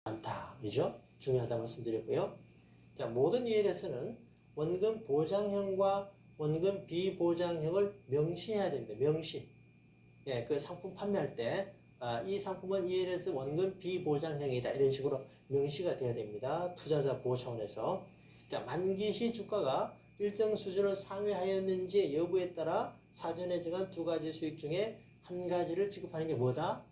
않다. 그죠? 중요하다 말씀드렸고요. 자, 모든 ELS는 원금 보장형과 원금 비보장형을 명시해야 됩니다. 명시. 예, 그 상품 판매할 때, 이 상품은 ELS 원금 비보장형이다. 이런 식으로 명시가 돼야 됩니다. 투자자 보호 차원에서. 자, 만기시 주가가 일정 수준을 상회하였는지 여부에 따라 사전에 정한 두 가지 수익 중에 한 가지를 지급하는 게 뭐다?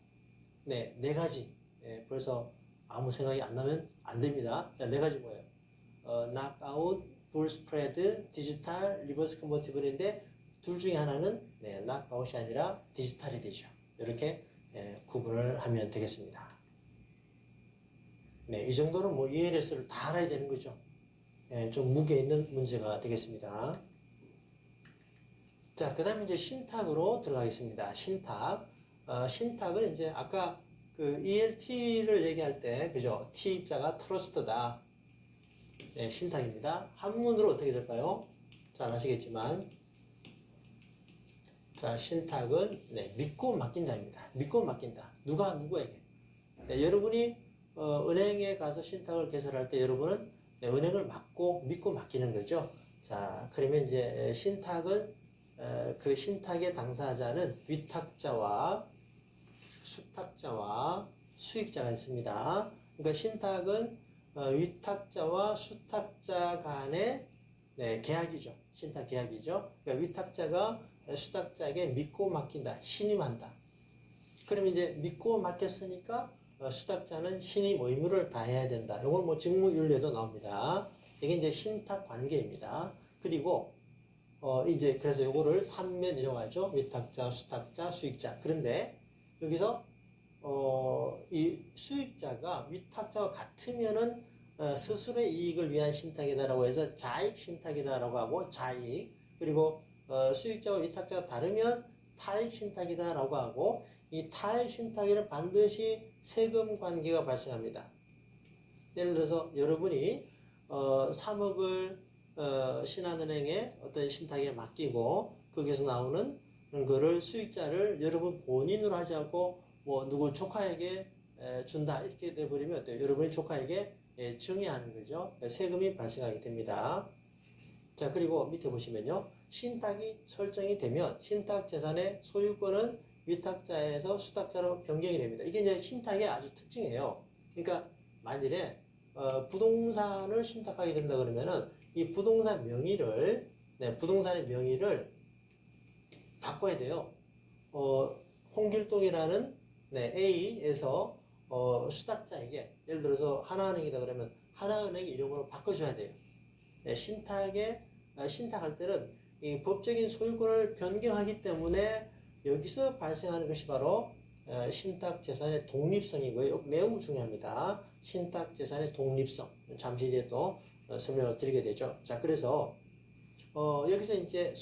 네, 네 가지. 예, 그래서 아무 생각이 안 나면 안 됩니다. 자, 네 가지 뭐예요? knockout, bull spread, 디지털, 리버스 컨버티블인데 둘 중에 하나는 네, knockout이 아니라 디지털이 되죠. 이렇게 구분을 하면 되겠습니다. 네, 이 정도는 뭐 ELS를 다 알아야 되는 거죠. 좀 무게 있는 문제가 되겠습니다. 자, 그 다음에 이제 신탁으로 들어가겠습니다. 신탁. 신탁을 이제 아까 그 ELT를 얘기할 때, 그죠? T자가 트러스트다. 네, 신탁입니다. 한문으로 어떻게 될까요? 잘 아시겠지만. 자, 신탁은, 네, 믿고 맡긴다입니다. 믿고 맡긴다. 누가 누구에게. 네, 여러분이, 은행에 가서 신탁을 개설할 때 여러분은 네, 은행을 믿고 맡기는 거죠. 자, 그러면 이제 신탁은, 그 신탁의 당사자는 위탁자와 수탁자와 수익자가 있습니다. 그러니까 신탁은 위탁자와 수탁자 간의 네, 계약이죠. 신탁 계약이죠. 그러니까 위탁자가 수탁자에게 믿고 맡긴다. 신임한다. 그러면 이제 믿고 맡겼으니까 수탁자는 신임 의무를 다해야 된다. 이건 뭐 직무윤리에도 나옵니다. 이게 이제 신탁 관계입니다. 그리고 이제 그래서 요거를 3면이라고 하죠. 위탁자, 수탁자, 수익자. 그런데 여기서 이 수익자가 위탁자와 같으면은 스스로의 이익을 위한 신탁이다라고 해서 자익 신탁이다라고 하고 자익, 그리고 수익자와 위탁자가 다르면 타익 신탁이다라고 하고, 이 타익 신탁에는 반드시 세금 관계가 발생합니다. 예를 들어서 여러분이 3억을 신한은행에 어떤 신탁에 맡기고 거기서 나오는 거를 수익자를 여러분 본인으로 하지 않고 뭐 누구 조카에게 준다 이렇게 돼버리면 어때요? 여러분이 조카에게 증여하는 거죠. 세금이 발생하게 됩니다. 자, 그리고 밑에 보시면요. 신탁이 설정이 되면 신탁 재산의 소유권은 위탁자에서 수탁자로 변경이 됩니다. 이게 이제 신탁의 아주 특징이에요. 그러니까 만일에 부동산을 신탁하게 된다 그러면은 이 부동산 명의를 부동산의 명의를 바꿔야 돼요. 홍길동이라는 A에서 수탁자에게 예를 들어서 하나은행이다 그러면 하나은행 이름으로 바꿔줘야 돼요. 신탁할 때는 이 법적인 소유권을 변경하기 때문에 여기서 발생하는 것이 바로 신탁 재산의 독립성이고요. 매우 중요합니다. 신탁 재산의 독립성. 잠시 뒤에 또 설명을 드리게 되죠. 자, 그래서 여기서 이제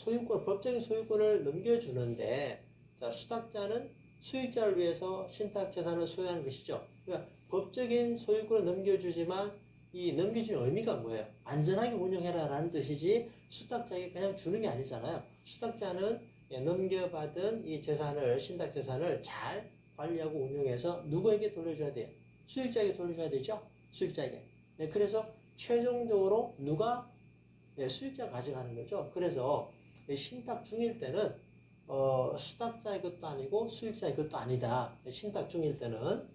법적인 소유권을 넘겨주는데, 자, 수탁자는 수익자를 위해서 신탁 재산을 소유하는 것이죠. 그러니까 법적인 소유권을 넘겨주지만 이 넘겨주는 의미가 뭐예요? 안전하게 운영해라 라는 뜻이지 수탁자에게 그냥 주는 게 아니잖아요. 수탁자는 넘겨받은 이 재산을, 신탁 재산을 잘 관리하고 운영해서 누구에게 돌려줘야 돼요? 수익자에게 돌려줘야 되죠? 수익자에게. 네, 그래서 최종적으로 누가 수익자가 가져가는 거죠. 그래서 신탁 중일 때는 수탁자의 것도 아니고 수익자의 것도 아니다. 신탁 중일 때는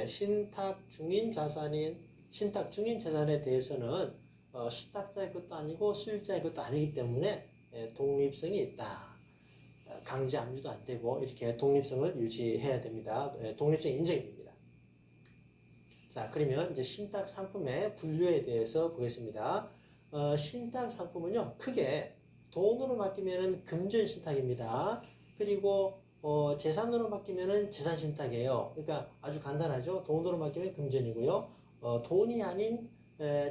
신탁 중인 재산에 대해서는 수탁자의 것도 아니고 수익자의 것도 아니기 때문에 독립성이 있다. 강제 압류도 안 되고 이렇게 독립성을 유지해야 됩니다. 독립성이 인정이 됩니다. 자, 그러면 이제 신탁 상품의 분류에 대해서 보겠습니다. 신탁 상품은요, 크게 돈으로 맡기면은 금전 신탁입니다. 그리고 재산으로 맡기면은 재산 신탁이에요. 그러니까 아주 간단하죠. 돈으로 맡기면 금전이고요. 돈이 아닌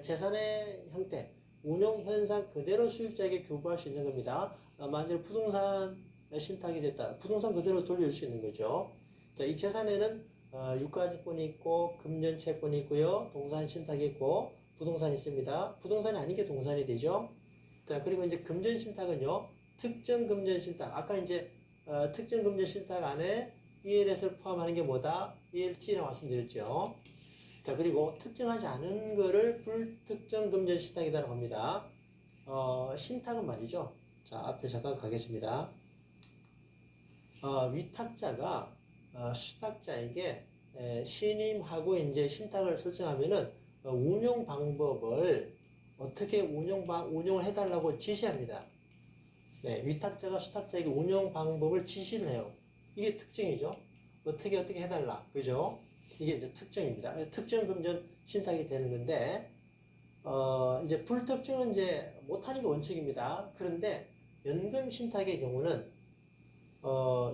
재산의 형태, 운용 현상 그대로 수익자에게 교부할 수 있는 겁니다. 만일 부동산 신탁이 됐다. 부동산 그대로 돌려줄 수 있는 거죠. 자, 이 재산에는 유가증권이 있고 금전 채권이 있고요. 동산 신탁이 있고 부동산이 있습니다. 부동산이 아닌 게 동산이 되죠. 자, 그리고 이제 금전 신탁은요. 특정 금전 신탁. 아까 이제 특정 금전 신탁 안에 ELS를 포함하는 게 뭐다? ELT라고 말씀드렸죠. 자, 그리고 특정하지 않은 거를 불특정 금전 신탁이라고 합니다. 신탁은 말이죠. 자, 앞에 잠깐 가겠습니다. 위탁자가 수탁자에게 신임하고 이제 신탁을 설정하면은 운용 방법을 어떻게 운용을 해달라고 지시합니다. 네, 위탁자가 수탁자에게 운용 방법을 지시를 해요. 이게 특징이죠. 어떻게 해달라. 그죠? 이게 이제 특징입니다. 특정 금전 신탁이 되는 건데, 이제 불특정은 이제 못하는 게 원칙입니다. 그런데 연금 신탁의 경우는,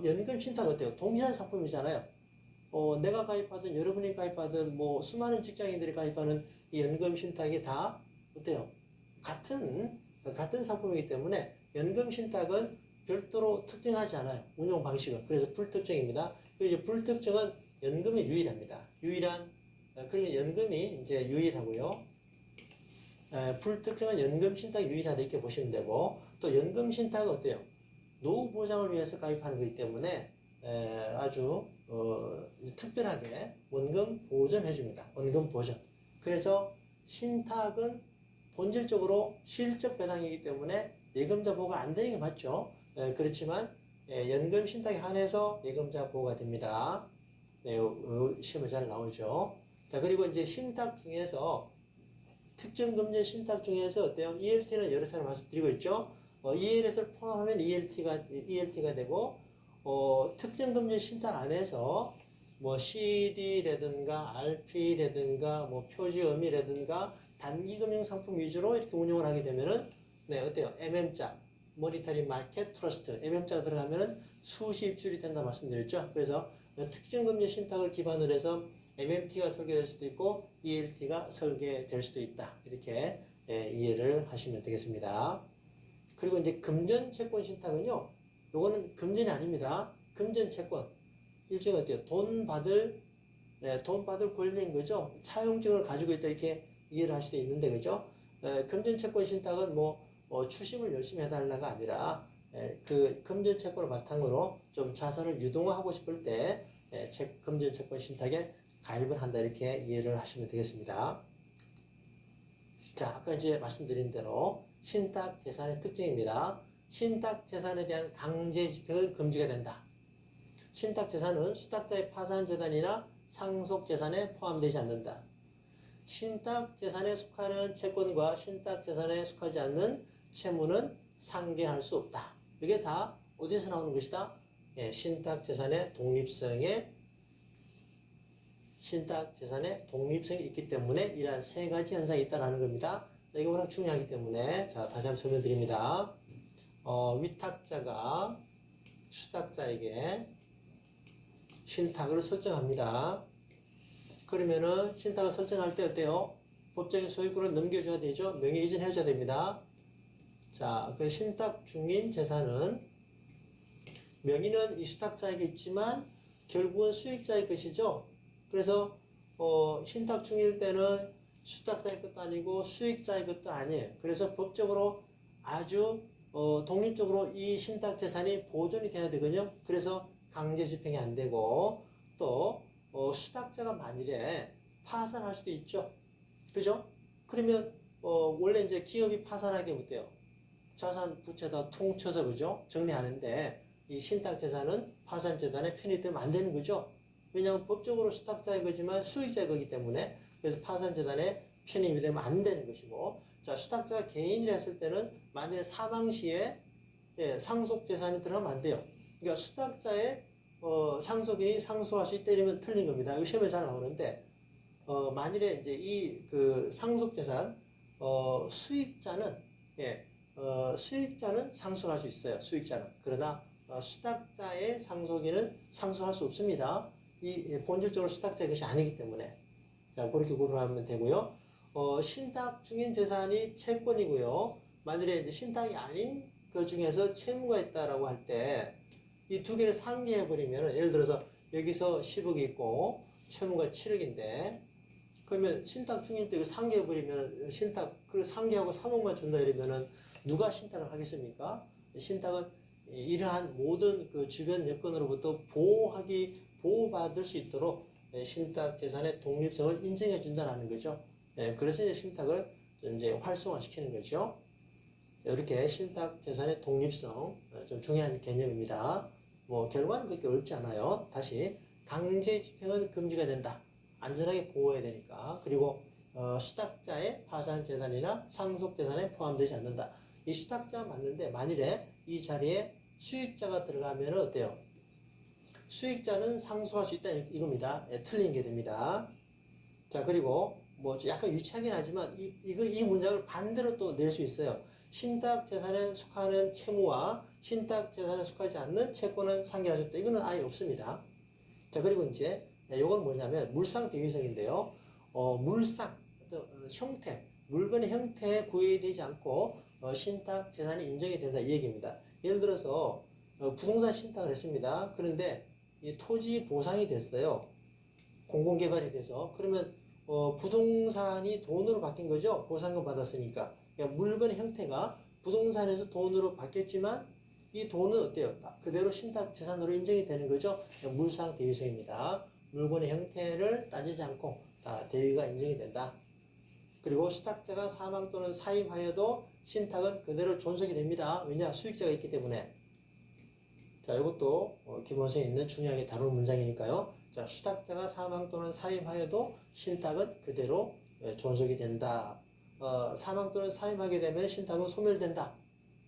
연금 신탁 어때요? 동일한 상품이잖아요. 내가 가입하든 여러분이 가입하든 뭐 수많은 직장인들이 가입하는 이 연금 신탁이 다 어때요? 같은 상품이기 때문에 연금 신탁은 별도로 특정하지 않아요. 운용 방식은. 그래서 불특정입니다. 그리고 이제 불특정은 연금이 유일합니다. 그리고 연금이 이제 유일하고요. 불특정은 연금 신탁이 유일하다 이렇게 보시면 되고, 또 연금 신탁은 어때요? 노후 보장을 위해서 가입하는 거기 때문에 아주 특별하게 원금 보전해 줍니다. 원금 보전. 그래서 신탁은 본질적으로 실적 배당이기 때문에 예금자 보호가 안 되는 게 맞죠. 그렇지만 연금 신탁에 한해서 예금자 보호가 됩니다. 네, 시험에 잘 나오죠. 자, 그리고 이제 신탁 중에서 특정 금전 신탁 중에서 어때요? ELT는 여러 차례 말씀드리고 있죠. ELS를 포함하면 ELT가 되고, 특정 금전 신탁 안에서 뭐 CD라든가 RP라든가 뭐 표지의미라든가 단기금융 상품 위주로 이렇게 운용을 하게 되면은 네, 어때요? MM자, 모니터링 마켓 트러스트, MM자가 들어가면은 수시 입출이 된다 말씀드렸죠. 그래서 특정 금융 신탁을 기반으로 해서 MMT가 설계될 수도 있고 ELT가 설계될 수도 있다. 이렇게 이해를 하시면 되겠습니다. 그리고 이제 금전 채권 신탁은요, 요거는 금전이 아닙니다. 금전 채권. 일종의 어때요? 돈 받을 권리인 거죠. 차용증을 가지고 있다 이렇게 이해를 할 수도 있는데, 그죠? 금전 채권 신탁은 추심을 열심히 해달라가 아니라, 그 금전 채권을 바탕으로 좀 자산을 유동화하고 싶을 때, 금전 채권 신탁에 가입을 한다 이렇게 이해를 하시면 되겠습니다. 자, 아까 이제 말씀드린 대로 신탁 재산의 특징입니다. 신탁 재산에 대한 강제 집행을 금지가 된다. 신탁 재산은 수탁자의 파산 재산이나 상속 재산에 포함되지 않는다. 신탁 재산에 속하는 채권과 신탁 재산에 속하지 않는 채무는 상계할 수 없다. 이게 다 어디서 나오는 것이다? 신탁 재산의 독립성이 있기 때문에 이러한 세 가지 현상이 있다는 겁니다. 자, 이거 워낙 중요하기 때문에 자, 다시 한번 설명드립니다. 위탁자가 수탁자에게 신탁을 설정합니다. 그러면은 신탁을 설정할 때 어때요? 법적인 소유권을 넘겨줘야 되죠. 명의 이전해줘야 됩니다. 자, 그 신탁 중인 재산은 명의는 이 수탁자에게 있지만 결국은 수익자의 것이죠. 그래서 신탁 중일 때는 수탁자의 것도 아니고 수익자의 것도 아니에요. 그래서 법적으로 아주 독립적으로 이 신탁 재산이 보존이 돼야 되거든요. 그래서 강제 집행이 안 되고, 또 수탁자가 만일에 파산할 수도 있죠. 그죠? 그러면 원래 이제 기업이 파산하게 못돼요. 자산 부채 다 통쳐서 그죠? 정리하는데 이 신탁 재산은 파산 재산에 편입되면 안 되는 거죠. 왜냐하면 법적으로 수탁자의 거지만 수익자의 거기 때문에, 그래서 파산 재산에 편입이 되면 안 되는 것이고, 자, 수탁자가 개인이라 했을 때는 만약에 사망 시에 상속 재산이 들어가면 안 돼요. 그러니까 수탁자의 상속인이 상속할 수 있다 이러면 틀린 겁니다. 이거 시험에 잘 나오는데, 만일에 이제 이 그 상속 재산 수익자는 상속할 수 있어요. 수익자는. 그러나 수탁자의 상속인은 상속할 수 없습니다. 이 본질적으로 수탁자의 것이 아니기 때문에. 자, 그렇게 구분하면 되고요. 신탁 중인 재산이 채권이고요. 만일에 이제 신탁이 아닌 그 중에서 채무가 있다라고 할 때, 이 두 개를 상계해버리면, 예를 들어서 여기서 10억이 있고 채무가 7억인데, 그러면 신탁 중인 때 이거 상계해버리면 그 상계하고 3억만 준다 이러면은 누가 신탁을 하겠습니까? 신탁은 이러한 모든 그 주변 여건으로부터 보호받을 수 있도록 신탁 재산의 독립성을 인정해 준다는 거죠. 그래서 이제 신탁을 이제 활성화시키는 거죠. 이렇게 신탁 재산의 독립성 좀 중요한 개념입니다. 뭐 결과는 그렇게 어렵지 않아요. 다시 강제 집행은 금지가 된다. 안전하게 보호해야 되니까. 그리고 수탁자의 파산 재산이나 상속 재산에 포함되지 않는다. 이 수탁자 맞는데 만일에 이 자리에 수익자가 들어가면 어때요? 수익자는 상속할 수 있다 이겁니다. 틀린 게 됩니다. 자, 그리고 뭐 약간 유치하긴 하지만 이 문장을 반대로 또 낼 수 있어요. 신탁 재산에 속하는 채무와 신탁 재산에 속하지 않는 채권은 상계하셨다. 이거는 아예 없습니다. 자, 그리고 이제 이건 뭐냐면 물상 대위성인데요. 물상 어떤 형태, 물건의 형태에 구애되지 않고 신탁 재산이 인정이 된다 이 얘기입니다. 예를 들어서 부동산 신탁을 했습니다. 그런데 이 토지 보상이 됐어요. 공공개발이 돼서. 그러면 부동산이 돈으로 바뀐 거죠. 보상금 받았으니까. 그러니까 물건의 형태가 부동산에서 돈으로 바뀌었지만 이 돈은 어때요? 그대로 신탁 재산으로 인정이 되는 거죠. 물상 대위성입니다. 물건의 형태를 따지지 않고 다 대위가 인정이 된다. 그리고 수탁자가 사망 또는 사임하여도 신탁은 그대로 존속이 됩니다. 왜냐? 수익자가 있기 때문에. 자, 이것도 기본성에 있는 중요하게 다룰 문장이니까요. 자, 수탁자가 사망 또는 사임하여도 신탁은 그대로 존속이 된다. 사망 또는 사임하게 되면 신탁은 소멸된다.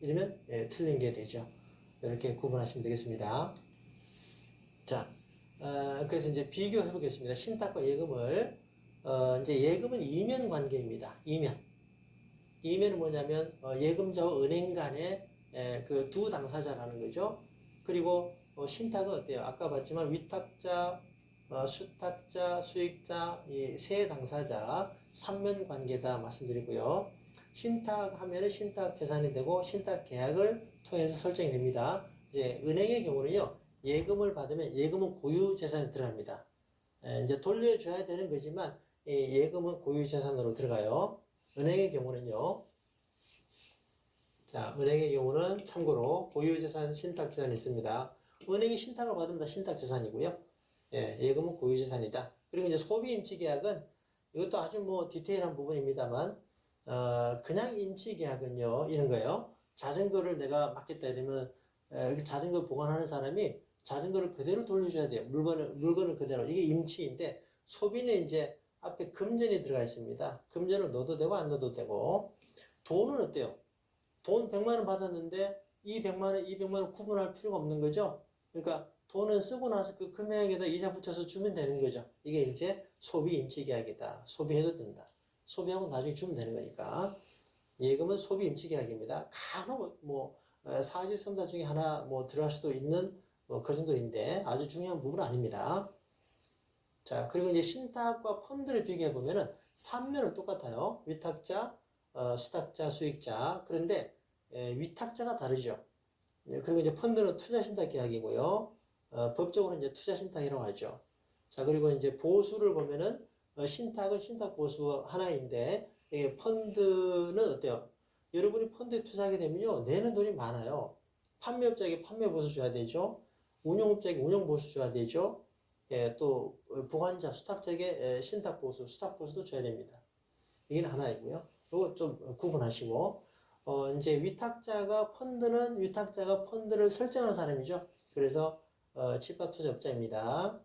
이러면 틀린 게 되죠. 이렇게 구분하시면 되겠습니다. 자, 그래서 이제 비교해 보겠습니다. 신탁과 예금을. 이제 예금은 이면 관계입니다. 이면은 뭐냐면 예금자와 은행 간의 그 두 당사자라는 거죠. 그리고 신탁은 어때요? 아까 봤지만 위탁자, 수탁자, 수익자 이 세 당사자 삼면 관계다 말씀드리고요. 신탁하면은 신탁 재산이 되고 신탁 계약을 통해서 설정이 됩니다. 이제 은행의 경우는요. 예금을 받으면 예금은 고유 재산에 들어갑니다. 이제 돌려줘야 되는 거지만 예금은 고유 재산으로 들어가요. 은행의 경우는요. 자, 은행의 경우는 참고로 고유재산, 신탁재산이 있습니다. 은행이 신탁을 받으면 다 신탁재산이고요. 예금은 고유재산이다. 그리고 이제 소비임치계약은 이것도 아주 뭐 디테일한 부분입니다만, 그냥 임치계약은요, 이런 거예요. 자전거를 내가 맡겠다 이러면, 자전거 보관하는 사람이 자전거를 그대로 돌려줘야 돼요. 물건을 그대로. 이게 임치인데, 소비는 이제 앞에 금전이 들어가 있습니다. 금전을 넣어도 되고 안 넣어도 되고, 돈은 어때요? 돈 100만 원 받았는데 이 200만 원 구분할 필요가 없는 거죠. 그러니까 돈은 쓰고 나서 그 금액에다 이자 붙여서 주면 되는 거죠. 이게 이제 소비 임치 계약이다. 소비해도 된다. 소비하고 나중에 주면 되는 거니까. 예금은 소비 임치 계약입니다. 간혹 뭐 사지선다 중에 하나 뭐 들어갈 수도 있는 뭐 그 정도인데 아주 중요한 부분은 아닙니다. 자, 그리고 이제 신탁과 펀드를 비교해 보면은 삼면은 똑같아요. 위탁자, 수탁자, 수익자. 그런데 위탁자가 다르죠. 그리고 이제 펀드는 투자신탁 계약이고요. 법적으로 이제 투자신탁이라고 하죠. 자, 그리고 이제 보수를 보면은 신탁은 신탁 보수 하나인데 펀드는 어때요? 여러분이 펀드에 투자하게 되면요 내는 돈이 많아요. 판매업자에게 판매 보수 줘야 되죠. 운용업자에게 운용 보수 줘야 되죠. 또 보관자, 수탁자에게 신탁 보수, 수탁 보수도 줘야 됩니다. 이게 하나이고요. 이거 좀 구분하시고, 이제 펀드는 위탁자가 펀드를 설정한 사람이죠. 그래서, 집합투자업자입니다.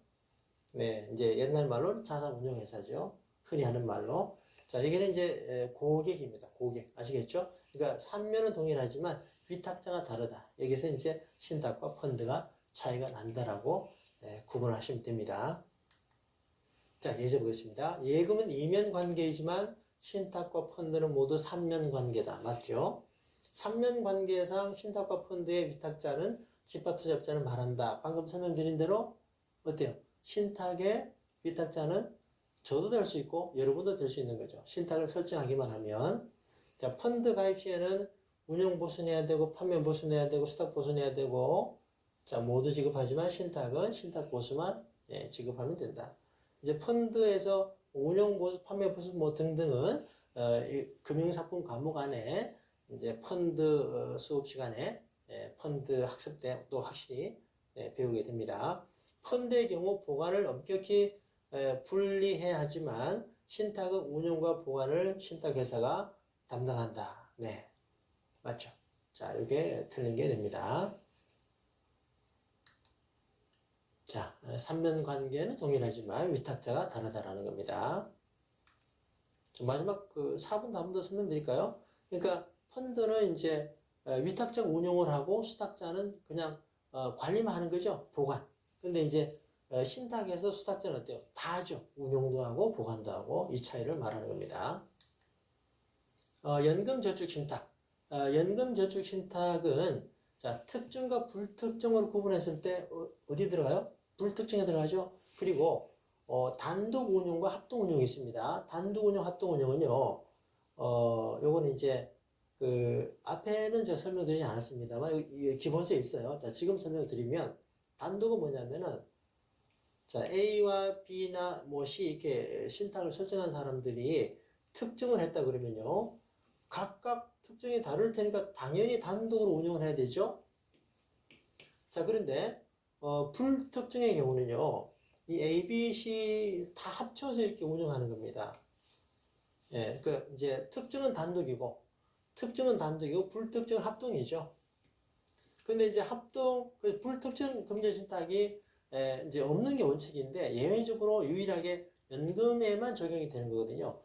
네, 이제 옛날 말로는 자산운용회사죠. 흔히 하는 말로. 자, 여기는 이제 고객입니다. 고객. 아시겠죠? 그러니까 삼면은 동일하지만 위탁자가 다르다. 여기서 이제 신탁과 펀드가 차이가 난다라고 구분하시면 됩니다. 자, 예제 보겠습니다. 예금은 이면 관계이지만 신탁과 펀드는 모두 삼면 관계다. 맞죠? 삼면 관계상 신탁과 펀드의 위탁자는 집합투자업자는 말한다. 방금 설명드린 대로 어때요? 신탁의 위탁자는 저도 될 수 있고 여러분도 될 수 있는 거죠. 신탁을 설정하기만 하면. 자, 펀드 가입 시에는 운용 보수내야 되고 판매 보수내야 되고 수탁 보수내야 되고 자, 모두 지급하지만 신탁은 신탁 보수만 지급하면 된다. 이제 펀드에서 운용 보수, 판매 보수 뭐 등등은 금융상품 과목 안에 이제 펀드 수업 시간에 펀드 학습 때 또 확실히 배우게 됩니다. 펀드의 경우 보관을 엄격히 분리해야 하지만 신탁은 운용과 보관을 신탁회사가 담당한다. 네, 맞죠? 자, 이게 틀린 게 됩니다. 자, 삼면 관계는 동일하지만 위탁자가 다르다라는 겁니다. 마지막 그 4분 다음 더 설명드릴까요? 그러니까 펀드는 이제 위탁자 운용을 하고 수탁자는 그냥 관리만 하는 거죠. 보관. 근데 이제 신탁에서 수탁자는 어때요? 다 하죠. 운용도 하고 보관도 하고 이 차이를 말하는 겁니다. 연금저축신탁. 연금저축신탁은 자, 특정과 불특정으로 구분했을 때 어디 들어가요? 불특정에 들어가죠. 그리고 단독 운용과 합동 운용이 있습니다. 단독 운용, 합동 운용은요. 요거는 이제 그 앞에는 제가 설명드리지 않았습니다만 기본서에 있어요. 자, 지금 설명드리면 단독은 뭐냐면은 자, A와 B나 뭐 C 이렇게 신탁을 설정한 사람들이 특정을 했다 그러면요. 각각 특정이 다를 테니까 당연히 단독으로 운영을 해야 되죠. 자, 그런데 불특정의 경우는요. 이 A, B, C 다 합쳐서 이렇게 운영하는 겁니다. 예, 그 이제 특정은 단독이고 불특정은 합동이죠. 근데 이제 불특정 금전신탁이 이제 없는 게 원칙인데 예외적으로 유일하게 연금에만 적용이 되는 거거든요.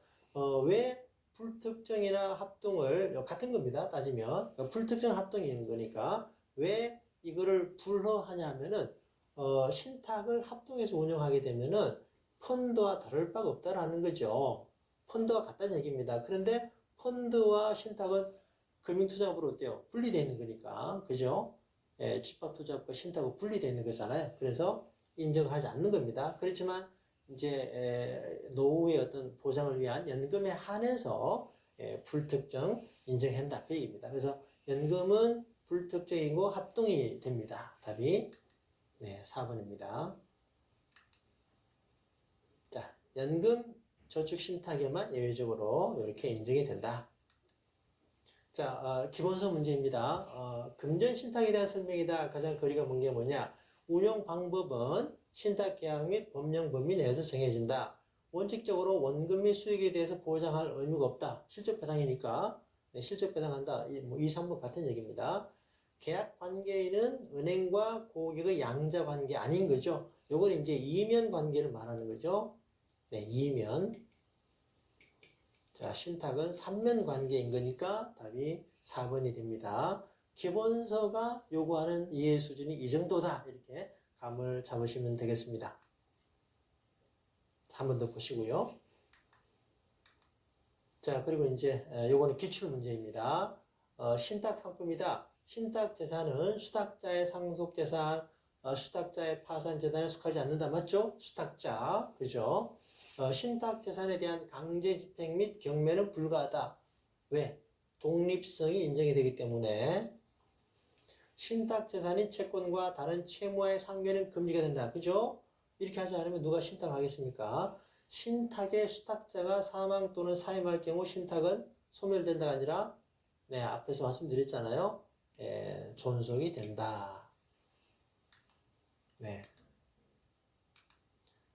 왜 불특정이나 합동을 같은 겁니다. 따지면 불특정 합동이 있는 거니까 왜 이거를 불허하냐면은 신탁을 합동해서 운영하게 되면은 펀드와 다를 바가 없다라는 거죠. 펀드와 같다는 얘기입니다. 그런데 펀드와 신탁은 금융투자업으로 어때요? 분리되어 있는 거니까. 그죠? 집합투자업과 신탁은 분리되어 있는 거잖아요. 그래서 인정하지 않는 겁니다. 그렇지만 이제 노후의 어떤 보장을 위한 연금에 한해서 불특정 인정한다 그 얘기입니다. 그래서 연금은 불특정이고 합동이 됩니다. 답이 4번입니다. 자, 연금 저축 신탁에만 예외적으로 이렇게 인정이 된다. 자, 기본서 문제입니다. 금전 신탁에 대한 설명이다. 가장 거리가 먼 게 뭐냐? 운용 방법은 신탁 계약 및 법령 범위 내에서 정해진다. 원칙적으로 원금 및 수익에 대해서 보장할 의무가 없다. 실적 배당이니까 실적 배당한다. 이 3번 같은 얘기입니다. 계약 관계인은 은행과 고객의 양자 관계 아닌 거죠. 요건 이제 이면 관계를 말하는 거죠. 네, 이면. 자, 신탁은 3면 관계인 거니까 답이 4번이 됩니다. 기본서가 요구하는 이해 수준이 이 정도다. 이렇게 감을 잡으시면 되겠습니다. 한 번 더 보시고요. 자, 그리고 이제 요거는 기출 문제입니다. 신탁 상품이다. 신탁 재산은 수탁자의 상속 재산, 수탁자의 파산 재산에 속하지 않는다. 맞죠? 수탁자. 그죠? 신탁 재산에 대한 강제 집행 및 경매는 불가하다. 왜? 독립성이 인정이 되기 때문에. 신탁 재산인 채권과 다른 채무와의 상계는 금지가 된다. 그죠? 이렇게 하지 않으면 누가 신탁을 하겠습니까? 신탁의 수탁자가 사망 또는 사임할 경우 신탁은 소멸된다가 아니라 앞에서 말씀드렸잖아요. 존속이 된다. 네.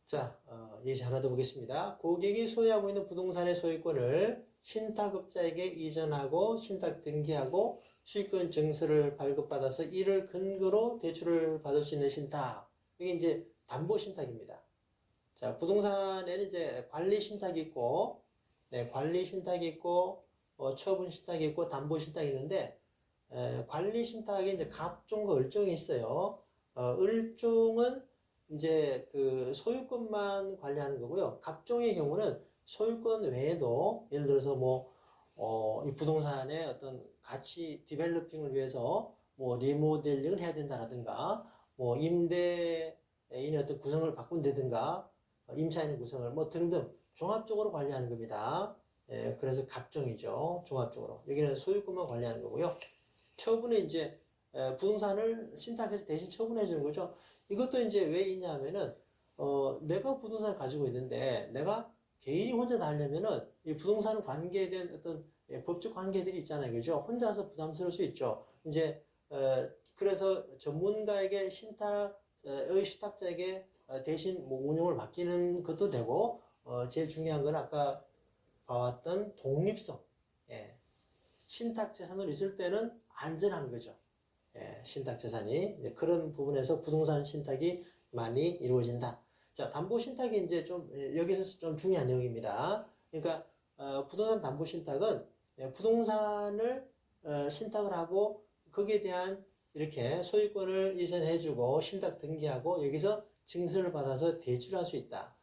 자, 예시 하나 더 보겠습니다. 고객이 소유하고 있는 부동산의 소유권을 신탁업자에게 이전하고 신탁 등기하고 수익권 증서를 발급받아서 이를 근거로 대출을 받을 수 있는 신탁. 이게 이제 담보 신탁입니다. 자, 부동산에는 이제 관리 신탁이 있고, 관리 신탁이 있고, 처분 신탁이 있고, 담보 신탁이 있는데, 관리 신탁에 이제 갑종과 을종이 있어요. 을종은 이제 그 소유권만 관리하는 거고요. 갑종의 경우는 소유권 외에도 예를 들어서 이 부동산의 어떤 가치 디벨로핑을 위해서 리모델링을 해야 된다라든가 임대인의 어떤 구성을 바꾼다든가 임차인 구성을 등등 종합적으로 관리하는 겁니다. 그래서 갑종이죠. 종합적으로. 여기는 소유권만 관리하는 거고요. 처분은 이제 부동산을 신탁해서 대신 처분해 주는 거죠. 이것도 이제 왜 있냐면은 내가 부동산을 가지고 있는데 내가 개인이 혼자 다 하려면은 이 부동산 관계에 대한 어떤 법적 관계들이 있잖아요. 그죠? 혼자서 부담스러울 수 있죠. 이제 그래서 전문가에게 신탁의 수탁자에게 대신 뭐 운용을 맡기는 것도 되고, 제일 중요한 건 아까 봐왔던 독립성. 예. 신탁 재산으로 있을 때는 안전한 거죠. 예, 신탁 재산이 그런 부분에서 부동산 신탁이 많이 이루어진다. 자, 담보 신탁이 이제 좀 여기서 좀 중요한 내용입니다. 그러니까 부동산 담보 신탁은 부동산을 신탁을 하고 거기에 대한 이렇게 소유권을 이전해주고 신탁 등기하고 여기서 증서를 받아서 대출할 수 있다.